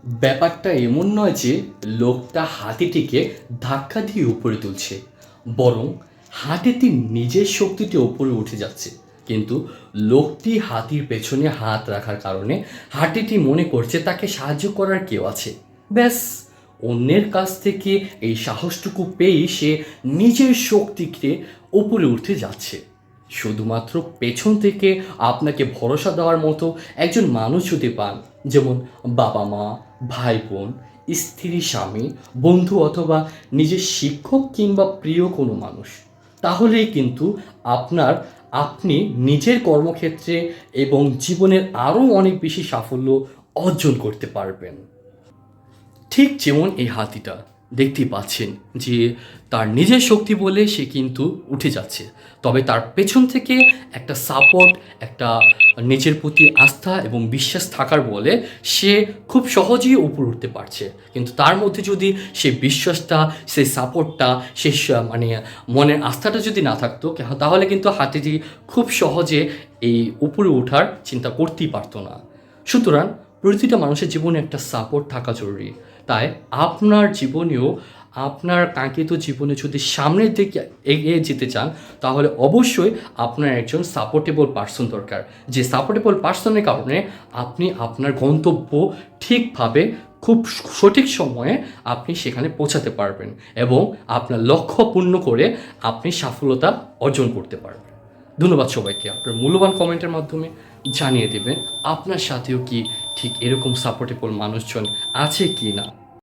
ব্যাপারটা এমন নয় যে লোকটা হাতিটিকে ধাক্কা দিয়ে উপরে তুলছে, বরং হাতিটি নিজের শক্তিতে উপরে উঠে যাচ্ছে। কিন্তু লোকটি হাতির পেছনে হাত রাখার কারণে হাতিটি মনে করছে তাকে সাহায্য করার কেউ আছে। ব্যাস, অন্যের কাছ থেকে এই সাহসটুকু পেয়েই সে নিজের শক্তিকে উপরে উঠতে যাচ্ছে। শুধুমাত্র পেছন থেকে আপনাকে ভরসা দেওয়ার মতো একজন মানুষ যদি পান, যেমন বাবা মা, ভাই বোন, স্ত্রী, স্বামী, বন্ধু অথবা নিজের শিক্ষক কিংবা প্রিয় কোনো মানুষ, তাহলেই কিন্তু আপনি নিজের কর্মক্ষেত্রে এবং জীবনের আরও অনেক বেশি সাফল্য অর্জন করতে পারবেন। ঠিক যেমন এই হাতিটা দেখতেই পাচ্ছেন যে তার নিজের শক্তি বলে সে কিন্তু উঠে যাচ্ছে, তবে তার পেছন থেকে একটা সাপোর্ট, একটা নিজের প্রতি আস্থা এবং বিশ্বাস থাকার বলে সে খুব সহজেই উপরে উঠতে পারছে। কিন্তু তার মধ্যে যদি সেই বিশ্বাসটা, সেই সাপোর্টটা, সেই মানে মনের আস্থাটা যদি না থাকতো, তাহলে কিন্তু হাতিটি খুব সহজে এই উপরে ওঠার চিন্তা করতেই পারতো না। সুতরাং প্রতিটা মানুষের জীবনে একটা সাপোর্ট থাকা জরুরি। তাই আপনার জীবনেও, আপনার কাঙ্ক্ষিত জীবনে যদি সামনের দিকে এগিয়ে যেতে চান, তাহলে অবশ্যই আপনার একজন সাপোর্টেবল পার্সন দরকার। যে সাপোর্টেবল পার্সনের কারণে আপনি আপনার গন্তব্য ঠিকভাবে খুব সঠিক সময়ে আপনি সেখানে পৌঁছাতে পারবেন এবং আপনার লক্ষ্য পূর্ণ করে আপনি সফলতা অর্জন করতে পারবেন। ধন্যবাদ সবাইকে। আপনার মূল্যবান কমেন্টের মাধ্যমে জানিয়ে দেবেন আপনার সাথেও কি ঠিক এরকম সাপোর্টেবল মানুষজন আছে কি না।